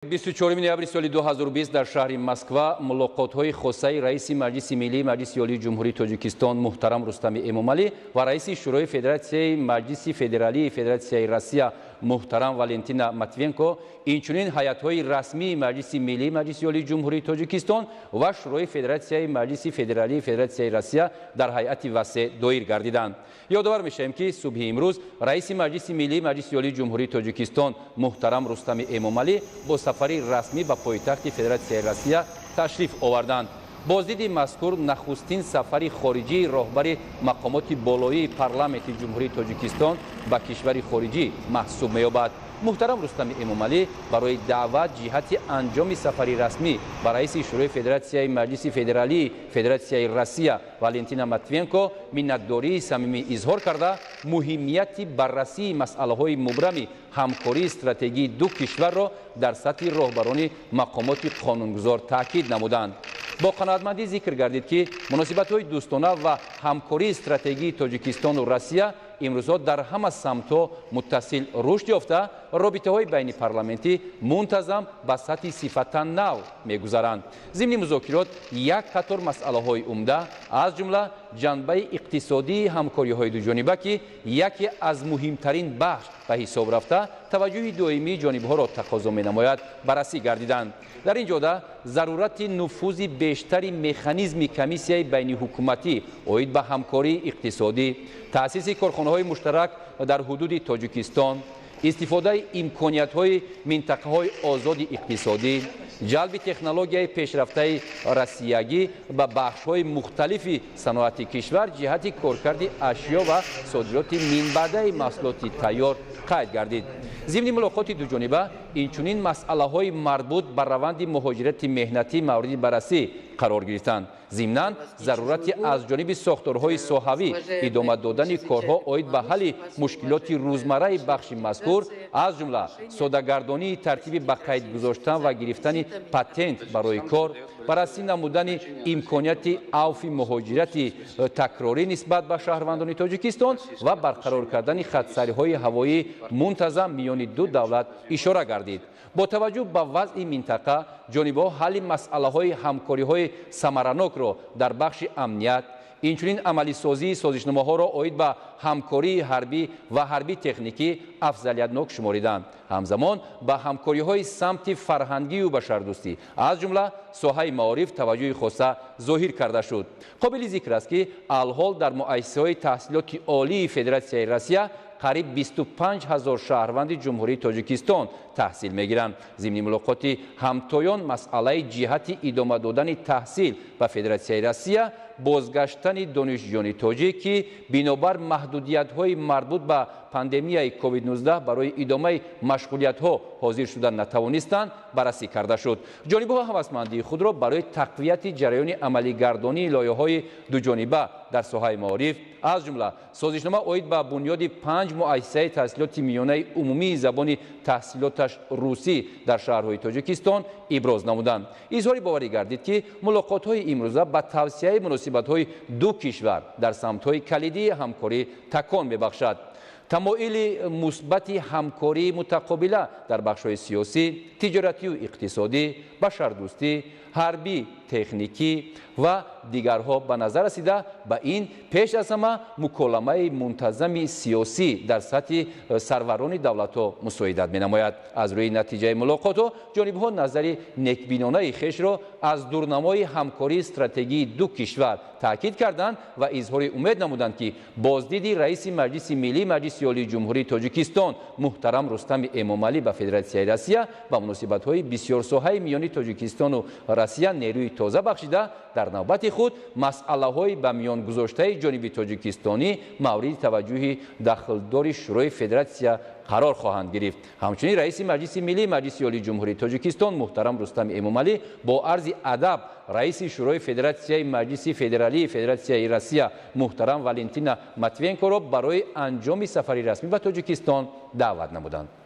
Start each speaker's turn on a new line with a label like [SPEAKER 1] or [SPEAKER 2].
[SPEAKER 1] 24 ноябри соли 2020 дар шаҳри Москва мулоқотҳои хосаи раиси Маҷлиси Миллии Маҷлиси Олии Ҷумҳурии Тоҷикистон муҳтарам Рустами Эмомалӣ ва раиси Шӯрои Федератсияи Маҷлиси Федералии Федератсияи Россия муҳтарам Валентина Матвиенко, инчунин ҳайатҳои расмии Маҷлиси Миллии Маҷлиси Олии Ҷумҳурии Тоҷикистон ва Шӯрои Федератсияи Маҷлиси Федералии Федератсияи Россия дар ҳайати васеъ доир гардиданд. Ёдовар мешавем ки субҳи имрӯз раиси Маҷлиси Миллии Маҷлиси Олии Ҷумҳурии Тоҷикистон муҳтарам Рустами Эмомалӣ бо сафари расмӣ ба пойтахти Федератсияи Россия ташриф оварданд. боздиди мазкур нахустин сафари хориҷии роҳбари мақомоти болоии парламенти Ҷумҳурии Тоҷикистон ба кишвари хориҷӣ маҳсуб меёбад. муҳтарам Рустами Эмомалӣ барои даъват ҷиҳати анҷоми сафари расмӣ ба раиси Шӯрои Федератсияи Маҷлиси Федералии Федератсияи Россия Валентина Матвиенко миннатдории самимӣ изҳор карда, муҳимияти баррасии масъалаҳои мубрами ҳамкории стратегии ду кишварро дар сатҳи роҳбарони мақомоти қонунгузор таъкид намуданд. бо қаноатмандӣ зикр гардид ки муносибатҳои дӯстона ва ҳамкории стратегии Тоҷикистону Россия имрӯзҳо дар ҳама самтҳо муттасил рушд ёфта, робитаҳои байни парламентӣ мунтазам ба сатҳи сифатан нав мегузаранд. зимни музокирот як қатор масъалаҳои умда, аз ҷумла ҷанбаи иқтисодии ҳамкориҳои дуҷониба ки яке аз муҳимтарин бахш ба ҳисоб рафта таваҷҷӯҳи доимии ҷонибҳоро тақозо менамояд, баррасӣ гардиданд. дар ин ҷода зарурати нуфузи бештари механизми комиссияи байниҳукуматӣ оид ба ҳамкории иқтисодӣ, таъсиси корхонаҳои муштарак дар ҳудуди Тоҷикистон, истифодаи имкониятҳои минтақаҳои озоди иқтисодӣ, ҷалби технологияи пешрафтаи россиягӣ ба бахшҳои мухталифи саноати кишвар ҷиҳати коркарди ашё ва содироти минбаъдаи маҳсулоти тайёр қайд гардид. зимни мулоқоти дуҷониба инчунин масъалаҳои марбут ба раванди муҳоҷирати меҳнатӣ мавриди баррасӣ қарор гирифтанд. зимнан зарурати аз ҷониби сохторҳои соҳавӣ идома додани корҳо оид ба ҳалли мушкилоти рӯзмарраи бахши мазкур, аз ҷумла содагардонии тартиби ба қайд гузоштан ва гирифтани патент барои кор, баррасӣ намудани имконияти авфи муҳоҷирати такрорӣ нисбат ба шаҳрвандони Тоҷикистон ва барқарор кардани хатсариҳои ҳавоӣ мунтазам миёни ду давлат ишора гардид. бо таваҷҷӯҳ ба вазъи минтақа, ҷонибҳо ҳалли масъалаҳои ҳамкориҳои самаранокро дар бахши амният, инчунин амалисозии созишномаҳоро оид ба ҳамкории ҳарбӣ ва ҳарбӣ техникӣ афзалиятнок шумориданд. ҳамзамон ба ҳамкориҳои самти фарҳангию башардӯстӣ, аз ҷумла соҳаи маориф таваҷҷӯҳи хоса зоҳир карда шуд. қобили зикр аст ки алҳол дар муассисаҳои таҳсилоти олии Федератсияи Россия қариб 25 000 шаҳрванди Ҷумҳурии Тоҷикистон таҳсил мегиранд. зимни мулоқоти ҳамтоён масъалаи ҷиҳати идома додани таҳсил ба Федератсияи Россия, бозгаштани донишҷӯёни тоҷик ки бинобар маҳдудиятҳои марбут ба пандемияи COVID-19 барои идомаи машғулиятҳо ҳозир шуда натавонистанд, баррасӣ карда шуд. ҷонибҳо ҳавасмандии худро барои тақвияти ҷараёни амалигардонии лоиҳаҳои дуҷониба дар соҳаи маориф, аз ҷумла созишнома оид ба бунёди 5 муассисаи таҳсилоти миёнаи умумии забони таҳсилоташ русӣ дар шаҳрҳои Тоҷикистон иброз намуданд. изҳори боварӣ гардид ки мулоқотҳои имрӯза ба тавсияи муносибатҳои ду кишвар дар самтҳои калидии ҳамкорӣ такон мебахшад. тамоили мусбати ҳамкории мутақобила дар бахшҳои сиёсӣ, тиҷоратию иқтисодӣ, башардӯстӣ, ҳарбӣ, техникӣ ва дигарҳо ба назар расида, ба ин пеш аз ҳама муколамаи мунтазами сиёсӣ дар сатҳи сарварони давлатҳо мусоидат менамояд. аз рӯи натиҷаи мулоқотҳо ҷонибҳо назари некбинонаи хешро аз дурнамои ҳамкории стратегии ду кишвар таъкид карданд ва изҳори умед намуданд ки боздиди раиси Маҷлиси Миллии Маҷлиси Олии Ҷумҳурии Тоҷикистон муҳтарам Рустами Эмомалӣ ба Федератсияи Россия ба муносибатҳои бисёрсоҳаи миёни Тоҷикистону Россия нерӯи тоза бахшида, дар навбати худ масъалаҳои ба миён гузоштаи ҷониби тоҷикистонӣ мавриди таваҷҷӯҳи дахлдори Шӯрои Федератсия қарор хоҳанд гирифт. ҳамчунин раиси Маҷлиси Миллии Маҷлиси Олии Ҷумҳурии Тоҷикистон муҳтарам Рустами Эмомалӣ бо арзи адаб раиси Шӯрои Федератсияи Маҷлиси Федералии Федератсияи Россия муҳтарам Валентина Матвиенкоро барои анҷоми сафари расмӣ ба Тоҷикистон даъват намуданд.